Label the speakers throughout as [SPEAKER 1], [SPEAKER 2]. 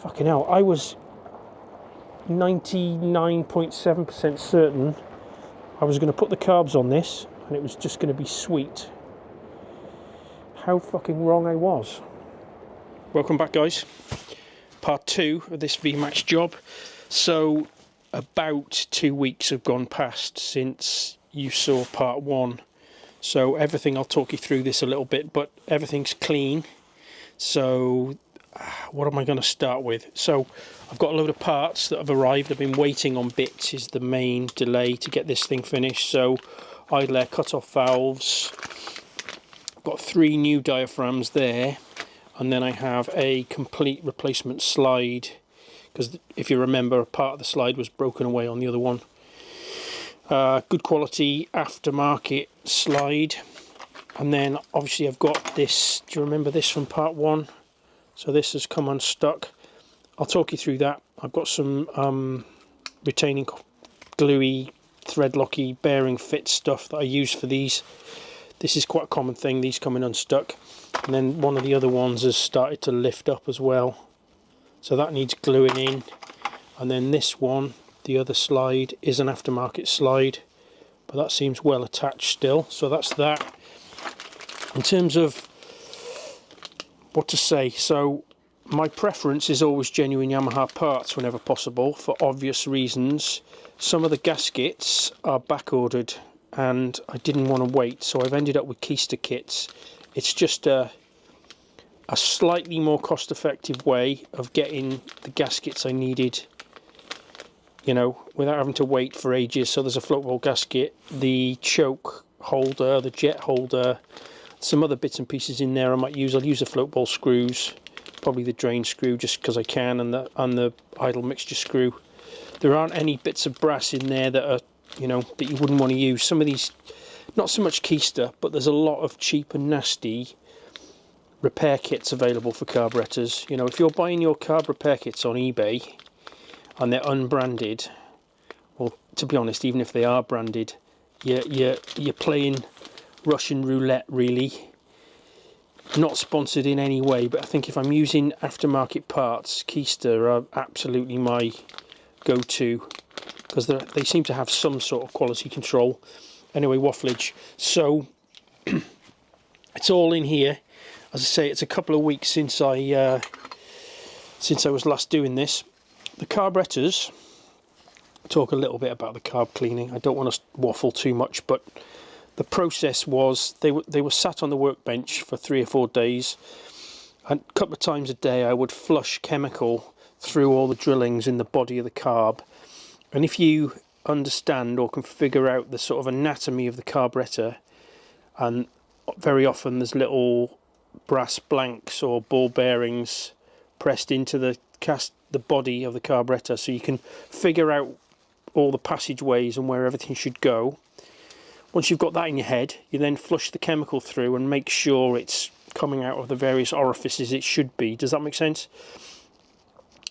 [SPEAKER 1] fucking hell, I was 99.7% certain I was going to put the carbs on this and it was just going to be sweet. How fucking wrong I was. Welcome back, guys. Part 2 of this V-Max job. So about 2 weeks have gone past since you saw part 1. So everything, I'll talk you through this a little bit, but everything's clean. So what am I going to start with? So I've got a load of parts that have arrived. I've been waiting on bits is the main delay to get this thing finished. So idle air cut-off valves. I've got 3 new diaphragms there. And then I have a complete replacement slide. Because if you remember, a part of the slide was broken away on the other one. Good quality aftermarket slide. And then obviously I've got this. Do you remember this from part 1? So this has come unstuck. I'll talk you through that. I've got some retaining gluey, thread locky bearing fit stuff that I use for these. This is quite a common thing, these coming unstuck. And then one of the other ones has started to lift up as well. So that needs gluing in. And then this one, the other slide, is an aftermarket slide. But that seems well attached still. So that's that. In terms of what to say, so my preference is always genuine Yamaha parts whenever possible for obvious reasons. Some of the gaskets are back ordered and I didn't want to wait, so I've ended up with keister kits. It's just a slightly more cost effective way of getting the gaskets I needed, you know, without having to wait for ages. So there's a float bowl gasket, the choke holder, the jet holder, some other bits and pieces in there I might use. I'll use the float bowl screws, probably the drain screw just because I can, and the idle mixture screw. There aren't any bits of brass in there that are, you know, that you wouldn't want to use. Some of these, not so much keister, but there's a lot of cheap and nasty repair kits available for carburetors. You know, if you're buying your carb repair kits on eBay and they're unbranded, well, to be honest, even if they are branded, you're playing Russian roulette, really. Not sponsored in any way, but I think if I'm using aftermarket parts, keister are absolutely my go-to because they seem to have some sort of quality control. Anyway, wafflage. So it's all in here. As I say, it's a couple of weeks since I was last doing this. The carburetors. Talk a little bit about the carb cleaning. I don't want to waffle too much, but the process was they were sat on the workbench for 3 or 4 days, and a couple of times a day I would flush chemical through all the drillings in the body of the carb. And if you understand or can figure out the sort of anatomy of the carburetor, and very often there's little brass blanks or ball bearings pressed into the body of the carburetor, so you can figure out all the passageways and where everything should go. Once you've got that in your head, you then flush the chemical through and make sure it's coming out of the various orifices it should be. Does that make sense?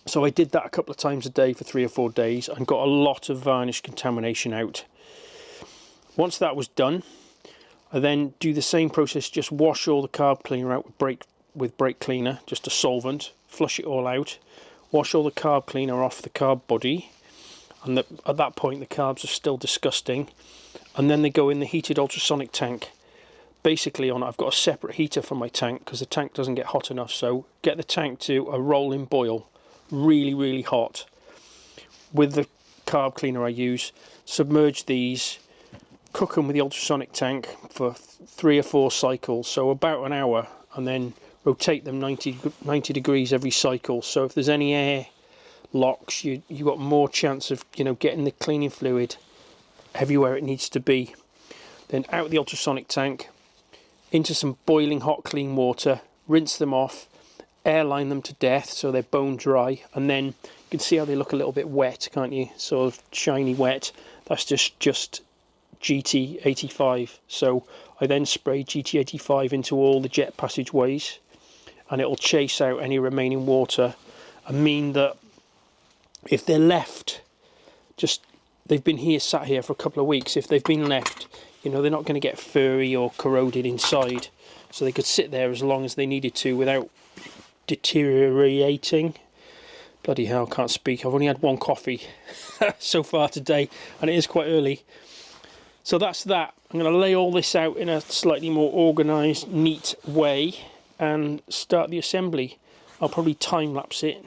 [SPEAKER 1] So I did that a couple of times a day for 3 or 4 days and got a lot of varnish contamination out. Once that was done, I then do the same process, just wash all the carb cleaner out with brake cleaner, just a solvent, flush it all out, wash all the carb cleaner off the carb body, and at that point the carbs are still disgusting. And then they go in the heated ultrasonic tank. Basically, I've got a separate heater for my tank because the tank doesn't get hot enough. So get the tank to a rolling boil, really, really hot. With the carb cleaner I use, submerge these, cook them with the ultrasonic tank for 3 or 4 cycles, so about an hour, and then rotate them 90 degrees every cycle. So if there's any air locks, you got more chance of, you know, getting the cleaning fluid everywhere it needs to be. Then out the ultrasonic tank into some boiling hot clean water, rinse them off, airline them to death so they're bone dry, and then you can see how they look a little bit wet, can't you? Sort of shiny wet. That's just GT85. So I then spray GT85 into all the jet passageways, and it'll chase out any remaining water and mean that if they're left, they've been sat here for a couple of weeks, if they've been left, you know, they're not going to get furry or corroded inside, so they could sit there as long as they needed to without deteriorating. Bloody hell, can't speak. I've only had one coffee so far today, and it is quite early. So that's that. I'm going to lay all this out in a slightly more organised, neat way and start the assembly. I'll probably time-lapse it.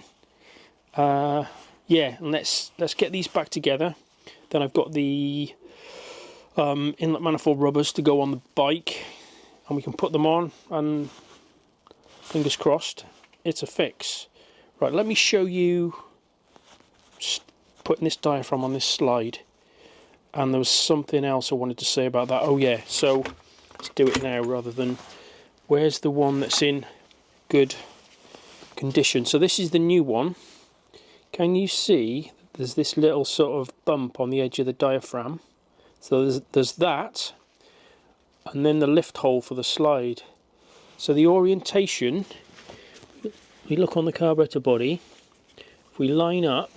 [SPEAKER 1] Yeah, and let's get these back together. Then I've got the inlet manifold rubbers to go on the bike, and we can put them on, and fingers crossed, it's a fix. Right, let me show you putting this diaphragm on this slide. And there was something else I wanted to say about that. Oh yeah, so let's do it now rather than... Where's the one that's in good condition? So this is the new one. Can you see there's this little sort of bump on the edge of the diaphragm? So there's that, and then the lift hole for the slide. So the orientation, we look on the carburetor body, if we line up,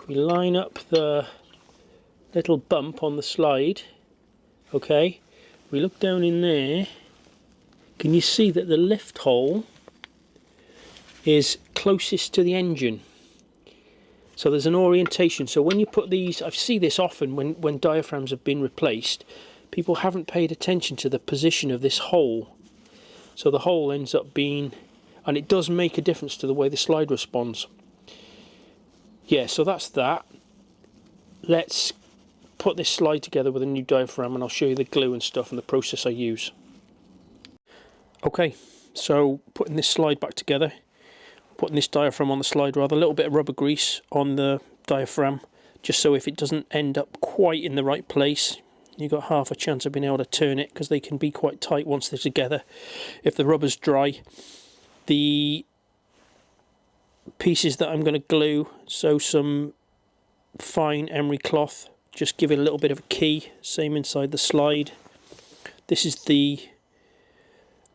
[SPEAKER 1] we line up the little bump on the slide, okay, we look down in there, can you see that the lift hole is closest to the engine? So there's an orientation. So when you put these, I see this often when diaphragms have been replaced, people haven't paid attention to the position of this hole. So the hole ends up being, and it does make a difference to the way the slide responds. Yeah, so that's that. Let's put this slide together with a new diaphragm, and I'll show you the glue and stuff and the process I use. Okay, so putting this slide back together, putting this diaphragm on the slide rather, a little bit of rubber grease on the diaphragm, just so if it doesn't end up quite in the right place, you've got half a chance of being able to turn it, because they can be quite tight once they're together. If the rubber's dry, the pieces that I'm going to glue, so some fine emery cloth, just give it a little bit of a key, same inside the slide. This is the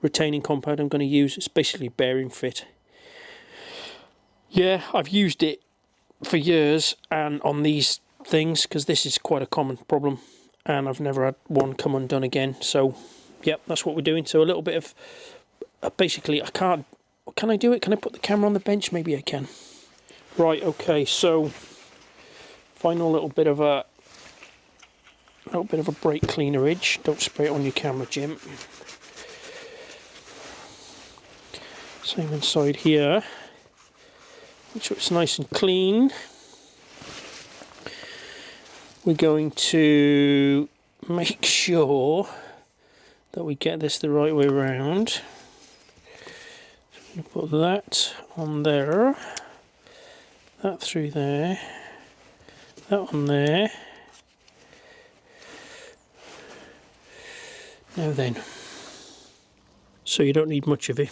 [SPEAKER 1] retaining compound I'm going to use. It's basically bearing fit. Yeah, I've used it for years and on these things, because this is quite a common problem, and I've never had one come undone again. So yep, that's what we're doing. So a little bit of basically, I can't, can I do it? Can I put the camera on the bench? Maybe I can. Right, okay, so final little bit of a brake cleanerage. Don't spray it on your camera, Jim. Same inside here. Make sure it's nice and clean. We're going to make sure that we get this the right way around. So put that on there, that through there, that on there. Now then, so you don't need much of it,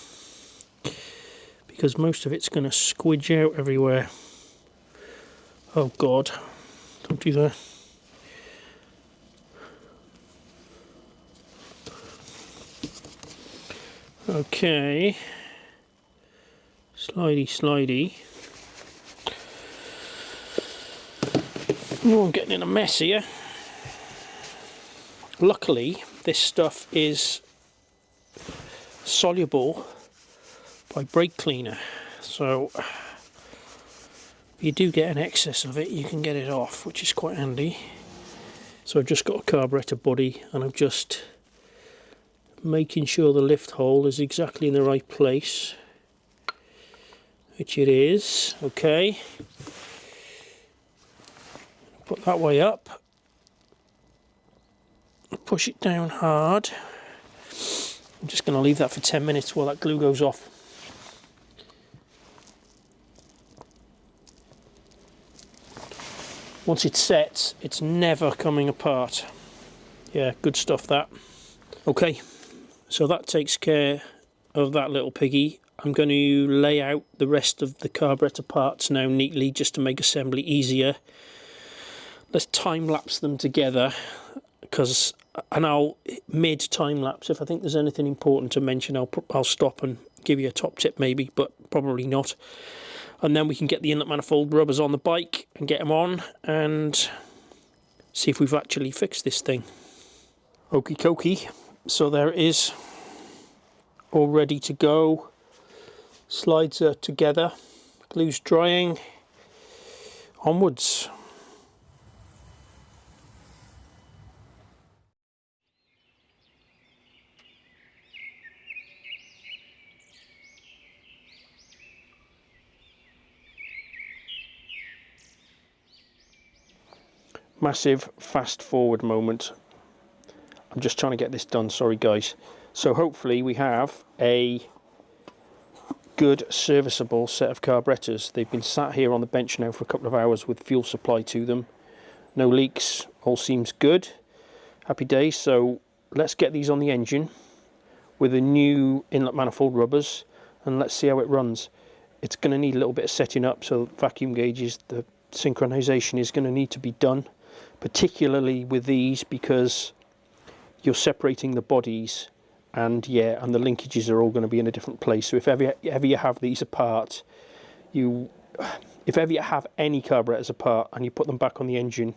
[SPEAKER 1] because most of it's going to squidge out everywhere. Oh God, don't do that. Okay, slidey slidey. Oh, I'm getting in a mess here. Luckily, this stuff is soluble by brake cleaner, so if you do get an excess of it, you can get it off, which is quite handy. So I've just got a carburetor body, and I'm just making sure the lift hole is exactly in the right place, which it is. Okay, put that way up, push it down hard. I'm just going to leave that for 10 minutes while that glue goes off. Once it sets, it's never coming apart. Yeah, good stuff that. Okay, so that takes care of that little piggy. I'm going to lay out the rest of the carburetor parts now neatly, just to make assembly easier. Let's time lapse them together, and I'll mid time lapse, if I think there's anything important to mention, I'll stop and give you a top tip maybe, but probably not. And then we can get the inlet manifold rubbers on the bike and get them on and see if we've actually fixed this thing. Okie dokie, so there it is, all ready to go. Slides are together, glue's drying, onwards. Massive fast forward moment. I'm just trying to get this done, sorry guys. So hopefully we have a good serviceable set of carburetors. They've been sat here on the bench now for a couple of hours with fuel supply to them. No leaks, all seems good. Happy days. So let's get these on the engine with the new inlet manifold rubbers and let's see how it runs. It's going to need a little bit of setting up, so vacuum gauges, the synchronization is going to need to be done, particularly with these because you're separating the bodies, and yeah, and the linkages are all going to be in a different place. So if ever you have these apart, if ever you have any carburetors apart and you put them back on the engine,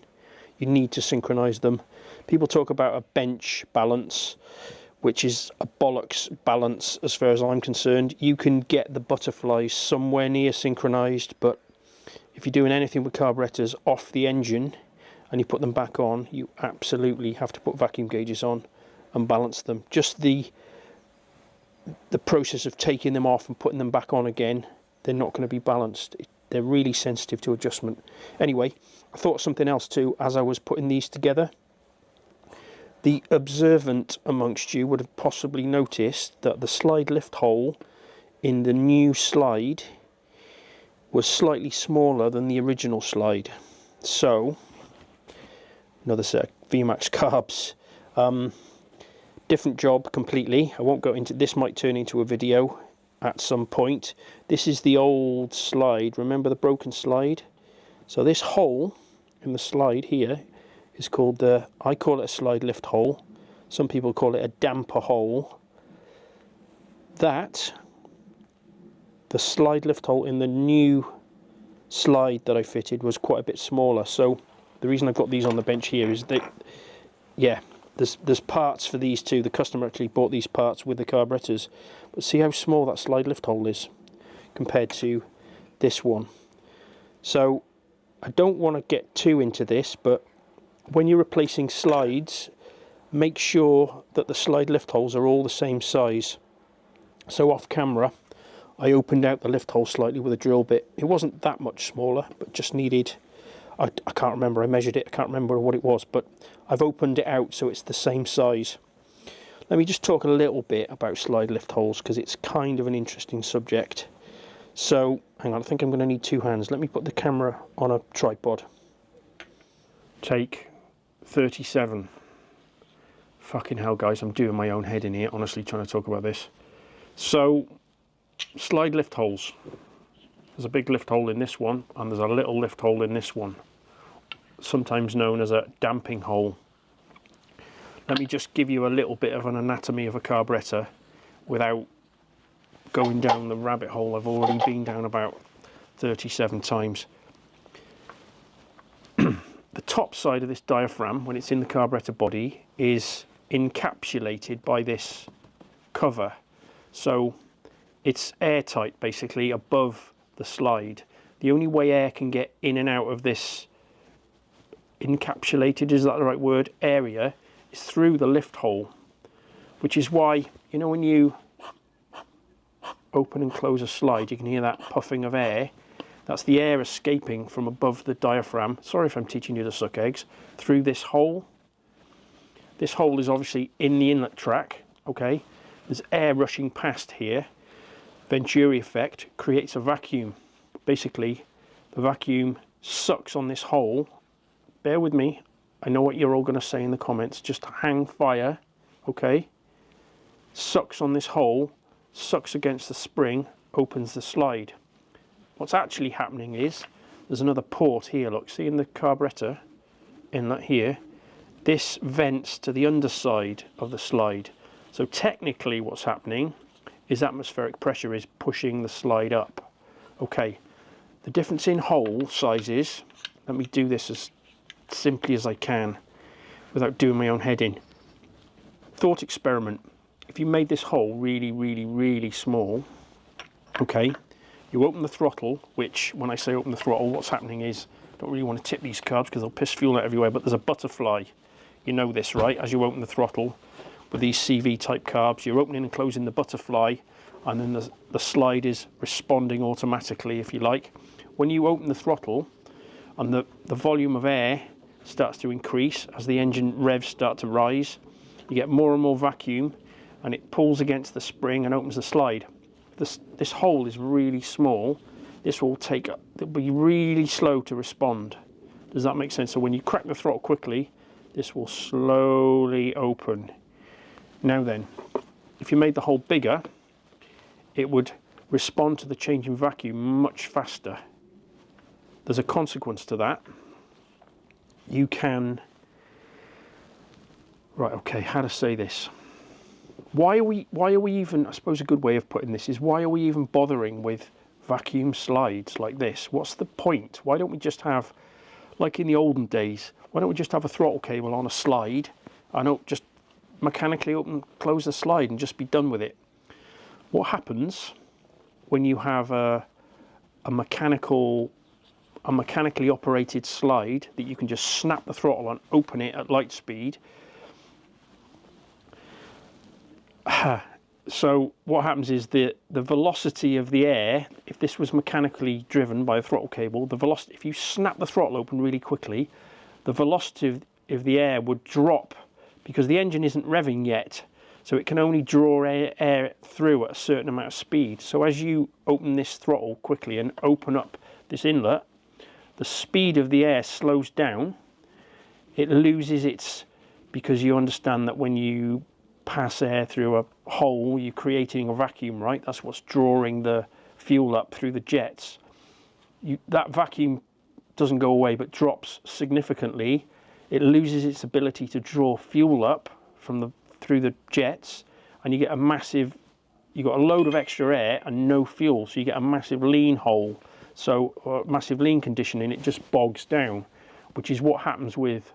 [SPEAKER 1] you need to synchronize them. People talk about a bench balance, which is a bollocks balance as far as I'm concerned. You can get the butterflies somewhere near synchronized, but if you're doing anything with carburetors off the engine and you put them back on, you absolutely have to put vacuum gauges on and balance them. Just the process of taking them off and putting them back on again, they're not going to be balanced. They're really sensitive to adjustment. Anyway, I thought something else too as I was putting these together. The observant amongst you would have possibly noticed that the slide lift hole in the new slide was slightly smaller than the original slide. So, another set of V-Max carbs. Different job completely. I won't go into this. Might turn into a video at some point. This is the old slide. Remember the broken slide? So this hole in the slide here is called I call it a slide lift hole. Some people call it a damper hole. The slide lift hole in the new slide that I fitted was quite a bit smaller. So the reason I've got these on the bench here is that, yeah, there's parts for these too. The customer actually bought these parts with the carburetors. But see how small that slide lift hole is compared to this one. So I don't want to get too into this, but when you're replacing slides, make sure that the slide lift holes are all the same size. So off camera, I opened out the lift hole slightly with a drill bit. It wasn't that much smaller, but just needed, I can't remember, I measured it, I can't remember what it was, but I've opened it out so it's the same size. Let me just talk a little bit about slide lift holes because it's kind of an interesting subject. So, hang on, I think I'm going to need two hands. Let me put the camera on a tripod. Take 37. Fucking hell, guys, I'm doing my own head in here, honestly, trying to talk about this. So, slide lift holes. There's a big lift hole in this one, and there's a little lift hole in this one, sometimes known as a damping hole. Let me just give you a little bit of an anatomy of a carburetor without going down the rabbit hole I've already been down about 37 times. The top side of this diaphragm, when it's in the carburetor body, is encapsulated by this cover. So it's airtight basically above the slide. The only way air can get in and out of this encapsulated, is that the right word, area, is through the lift hole, which is why, you know, when you open and close a slide, you can hear that puffing of air. That's the air escaping from above the diaphragm. Sorry if I'm teaching you to suck eggs. Through this hole. This hole is obviously in the inlet track, okay? There's air rushing past here. Venturi effect creates a vacuum. Basically, the vacuum sucks on this hole. Bear with me. I know what you're all going to say in the comments. Just hang fire, okay? Sucks on this hole, sucks against the spring, opens the slide. What's actually happening is there's another port here, look, see in the carburetor inlet here, this vents to the underside of the slide. So technically what's happening is atmospheric pressure is pushing the slide up. Okay, the difference in hole sizes, let me do this as simply as I can without doing my own head in. Thought experiment, if you made this hole really, really, really small, Okay, you open the throttle, which when I say open the throttle, what's happening is, I don't really want to tip these carbs because they'll piss fuel out everywhere, but there's a butterfly. You know this, right? As you open the throttle with these CV type carbs, you're opening and closing the butterfly, and then the slide is responding automatically, if you like. When you open the throttle and the volume of air starts to increase as the engine revs start to rise, you get more and more vacuum, and it pulls against the spring and opens the slide. This hole is really small. This will it'll be really slow to respond. Does that make sense? So when you crack the throttle quickly, this will slowly open. Now then, if you made the hole bigger, it would respond to the change in vacuum much faster. There's a consequence to that. You can, right, okay, how to say this? Why are we even, I suppose a good way of putting this is, why are we even bothering with vacuum slides like this? What's the point? Why don't we just have, like in the olden days, why don't we just have a throttle cable on a slide and just mechanically open, close the slide and just be done with it? What happens when you have a mechanically operated slide that you can just snap the throttle and open it at light speed? So what happens is the velocity of the air, if this was mechanically driven by a throttle cable, the velocity, if you snap the throttle open really quickly, the velocity of the air would drop because the engine isn't revving yet. So it can only draw air through at a certain amount of speed. So as you open this throttle quickly and open up this inlet, the speed of the air slows down. It loses its, because you understand that when you pass air through a hole, you're creating a vacuum, right? That's what's drawing the fuel up through the jets. That vacuum doesn't go away but drops significantly. It loses its ability to draw fuel up through the jets, and you get a massive, you got a load of extra air and no fuel, so you get a massive lean hole. So massive lean condition, and it just bogs down, which is what happens with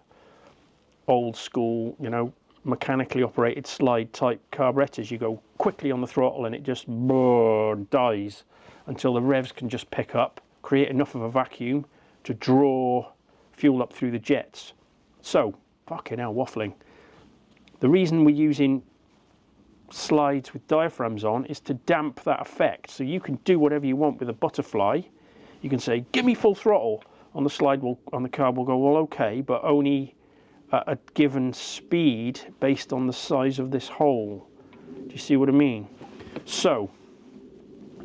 [SPEAKER 1] old school, you know, mechanically operated slide type carburetors. You go quickly on the throttle and it just dies until the revs can just pick up, create enough of a vacuum to draw fuel up through the jets. So, fucking hell, waffling. The reason we're using slides with diaphragms on is to damp that effect. So you can do whatever you want with a butterfly. You can say, give me full throttle on the slide, on the carb will go, well, okay, but only at a given speed based on the size of this hole. Do you see what I mean? So,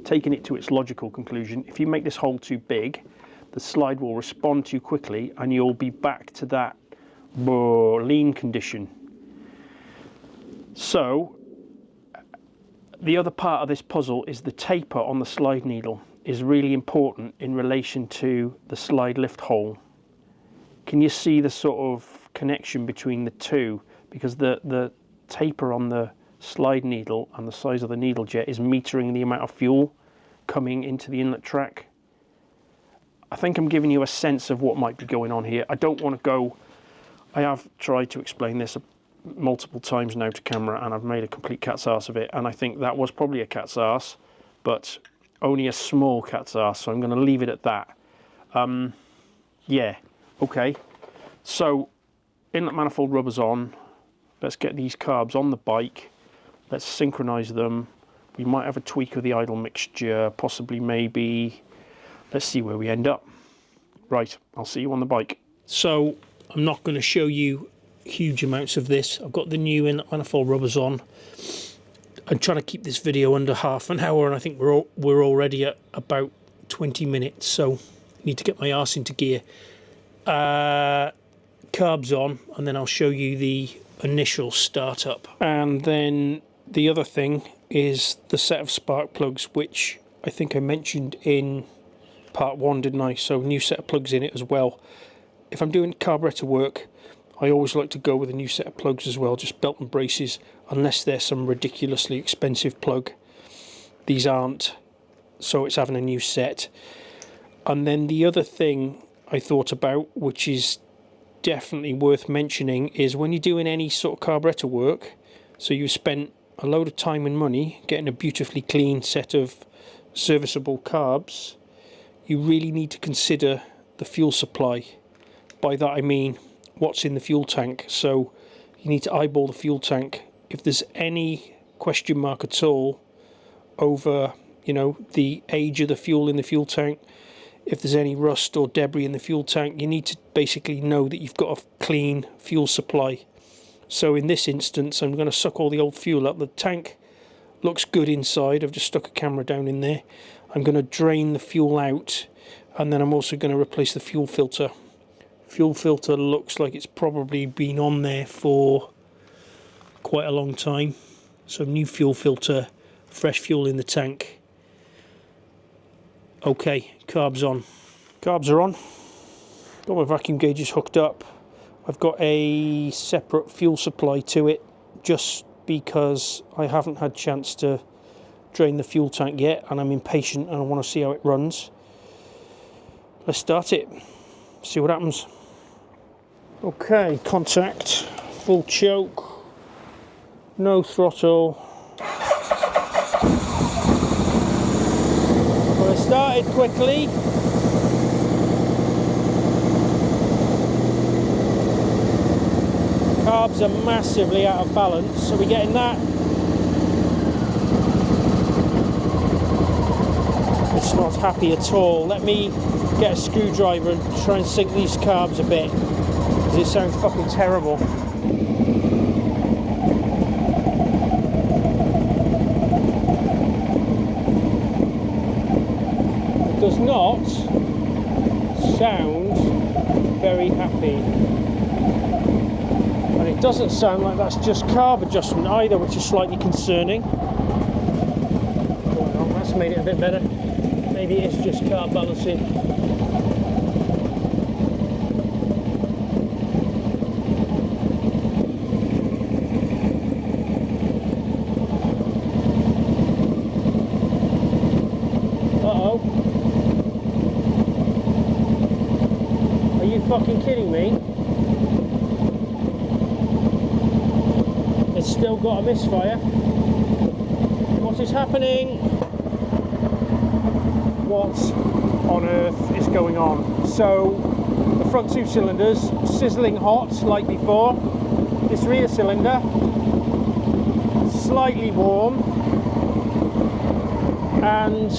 [SPEAKER 1] taking it to its logical conclusion, if you make this hole too big, the slide will respond too quickly and you'll be back to that lean condition. So, the other part of this puzzle is the taper on the slide needle is really important in relation to the slide lift hole. Can you see the sort of connection between the two? Because the taper on the slide needle and the size of the needle jet is metering the amount of fuel coming into the inlet track. I think I'm giving you a sense of what might be going on here. I don't want to go, I have tried to explain this multiple times now to camera and I've made a complete cat's arse of it, and I think that was probably a cat's arse, but only a small cat's arse, so I'm going to leave it at that. Yeah, okay, so inlet manifold rubbers on. Let's get these carbs on the bike, let's synchronize them. We might have a tweak of the idle mixture, possibly, maybe. Let's see where we end up. Right, I'll see you on the bike. So I'm not going to show you huge amounts of this. I've got the new inlet manifold rubbers on. I'm trying to keep this video under half an hour, and I think we're already at about 20 minutes, so I need to get my arse into gear. Carbs on, and then I'll show you the initial startup. And then the other thing is the set of spark plugs, which I think I mentioned in part 1, didn't I? So new set of plugs in it as well. If I'm doing carburetor work, I always like to go with a new set of plugs as well, just belt and braces, unless they're some ridiculously expensive plug. These aren't, so it's having a new set. And then the other thing I thought about, which is definitely worth mentioning, is when you're doing any sort of carburetor work, so you spent a load of time and money getting a beautifully clean set of serviceable carbs, you really need to consider the fuel supply. By that I mean what's in the fuel tank. So you need to eyeball the fuel tank. If there's any question mark at all over, you know, the age of the fuel in the fuel tank, if there's any rust or debris in the fuel tank, you need to basically know that you've got a clean fuel supply. So in this instance, I'm going to suck all the old fuel up. The tank looks good inside. I've just stuck a camera down in there. I'm going to drain the fuel out, and then I'm also going to replace the fuel filter. Fuel filter looks like it's probably been on there for quite a long time. So new fuel filter, fresh fuel in the tank. Okay, carbs on. Carbs are on. Got my vacuum gauges hooked up. I've got a separate fuel supply to it just because I haven't had a chance to drain the fuel tank yet, and I'm impatient and I want to see how it runs. Let's start it, see what happens. Okay, contact, full choke, no throttle. Well, it started quickly. Carbs are massively out of balance, so we're getting that. It's not happy at all. Let me get a screwdriver and try and sink these carbs a bit, because it sounds fucking terrible. It does not sound very happy. And it doesn't sound like that's just carb adjustment either, which is slightly concerning. Oh, that's made it a bit better. Maybe it's just carb balancing. Uh-oh. Are you fucking kidding me? It's still got a misfire. What is happening? What on earth is going on? So the front two cylinders sizzling hot like before. This rear cylinder slightly warm, and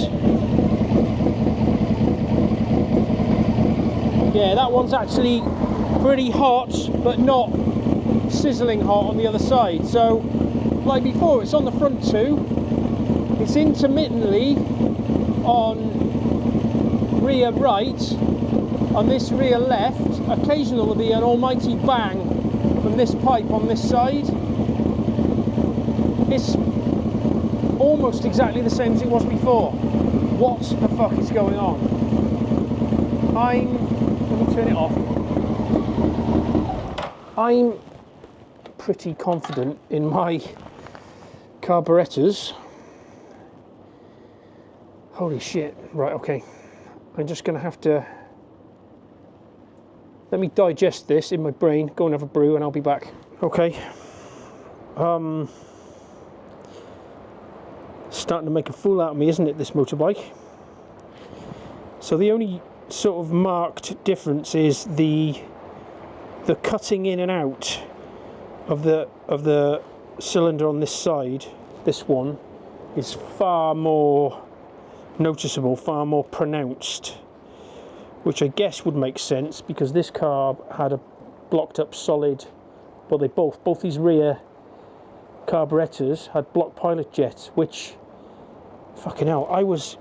[SPEAKER 1] yeah, that one's actually pretty hot, but not sizzling hot on the other side. So like before, it's on the front two, it's intermittently on rear right, on this rear left. Occasionally there'll be an almighty bang from this pipe on this side. It's almost exactly the same as it was before. What the fuck is going on? Let me turn it off. I'm pretty confident in my carburetors. Holy shit. Right, okay. I'm just going to have to... Let me digest this in my brain, go and have a brew, and I'll be back. Okay. Starting to make a fool out of me, isn't it, this motorbike? So the only sort of marked difference is the cutting in and out of the cylinder on this side. This one is far more noticeable, far more pronounced, which I guess would make sense because this carb had a blocked up solid, well, they both these rear carburetors had blocked pilot jets, which, fucking hell, I was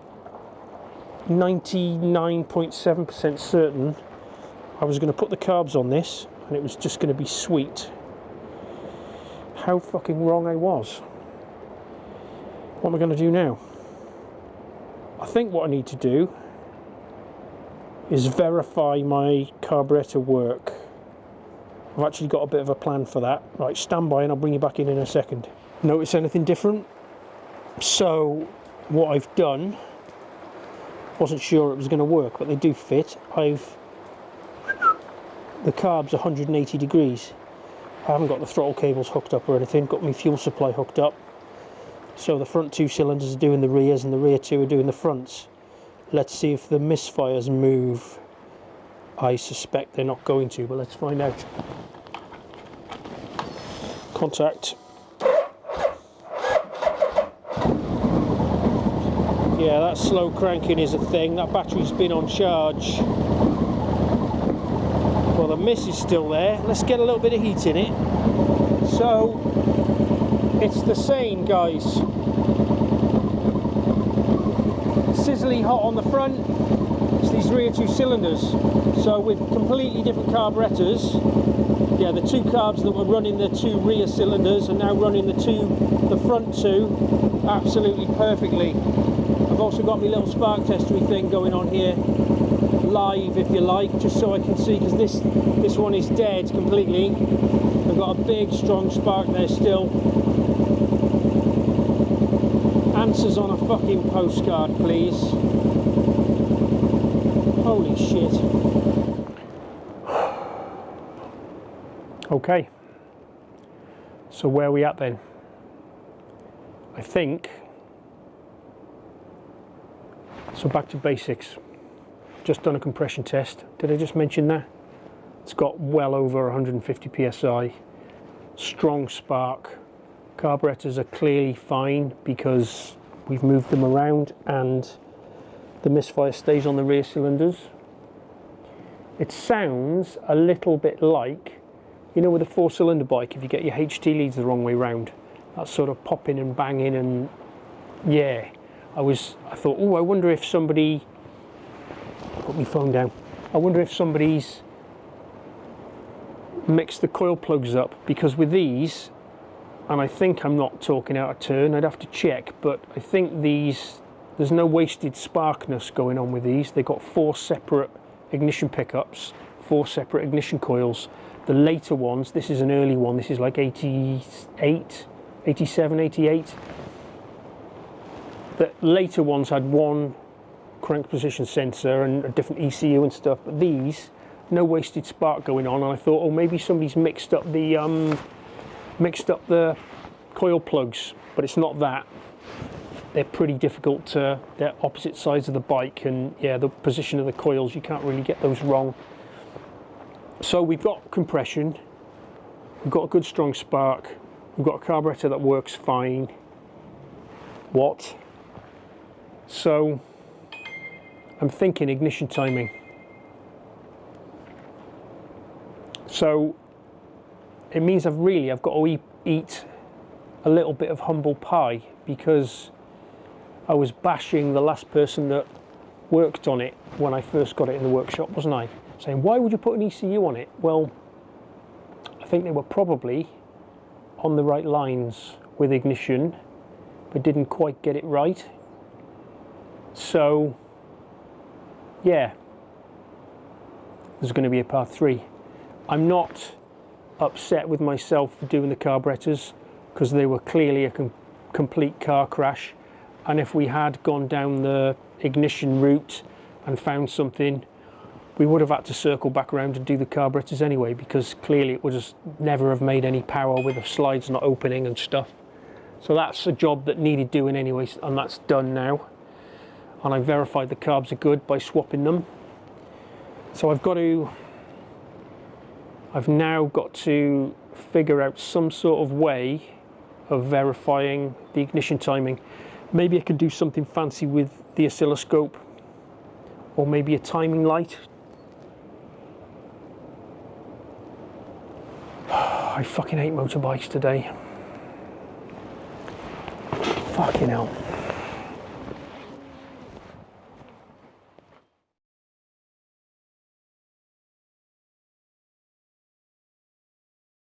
[SPEAKER 1] 99.7% certain I was going to put the carbs on this and it was just going to be sweet. How fucking wrong I was. What am I going to do now? I think what I need to do is verify my carburetor work. I've actually got a bit of a plan for that. Right, stand by and I'll bring you back in a second. Notice anything different? So what I've done, wasn't sure it was going to work, but they do fit. The carb's 180 degrees. I haven't got the throttle cables hooked up or anything, got my fuel supply hooked up. So the front 2 cylinders are doing the rears and the rear 2 are doing the fronts. Let's see if the misfires move. I suspect they're not going to, but let's find out. Contact. Yeah, that slow cranking is a thing. That battery's been on charge. Well, the miss is still there. Let's get a little bit of heat in it. So, it's the same, guys. Sizzly hot on the front. It's these rear 2 cylinders. So with completely different carburetors, yeah, the 2 carbs that were running the 2 rear cylinders are now running the front 2 absolutely perfectly. I've also got my little spark testery thing going on here, live if you like, just so I can see, because this one is dead completely. I've got a big strong spark there still. Answers on a fucking postcard, please. Holy shit. Okay, so where are we at then? I think, so back to basics. Just done a compression test. Did I just mention that? It's got well over 150 psi, strong spark. Carburetors are clearly fine because we've moved them around and the misfire stays on the rear cylinders. It sounds a little bit like, you know, with a 4-cylinder bike, if you get your HT leads the wrong way round, that sort of popping and banging, and yeah, I thought, oh, I wonder if somebody, put my phone down, I wonder if somebody's mixed the coil plugs up, because with these, and I think I'm not talking out of turn, I'd have to check, but I think these, there's no wasted sparkness going on with these. They've got 4 separate ignition pickups, 4 separate ignition coils. The later ones, this is an early one, this is like 88, 87, 88. The later ones had 1 crank position sensor and a different ECU and stuff, but these, no wasted spark going on, and I thought, oh, maybe somebody's mixed up the coil plugs, but it's not that. They're pretty difficult to, they're opposite sides of the bike, and yeah, the position of the coils, you can't really get those wrong. So we've got compression, we've got a good strong spark, we've got a carburetor that works fine. What? So I'm thinking ignition timing. So it means I've got to eat a little bit of humble pie, because I was bashing the last person that worked on it when I first got it in the workshop, wasn't I? Saying, why would you put an ECU on it? Well, I think they were probably on the right lines with ignition, but didn't quite get it right. So, yeah, there's going to be a part 3. I'm not upset with myself for doing the carburetors, because they were clearly a complete car crash, and if we had gone down the ignition route and found something, we would have had to circle back around and do the carburetors anyway, because clearly it would just never have made any power with the slides not opening and stuff. So that's a job that needed doing anyway, and that's done now. And I verified the carbs are good by swapping them. So I've now got to figure out some sort of way of verifying the ignition timing. Maybe I could do something fancy with the oscilloscope, or maybe a timing light. I fucking hate motorbikes today. Fucking hell.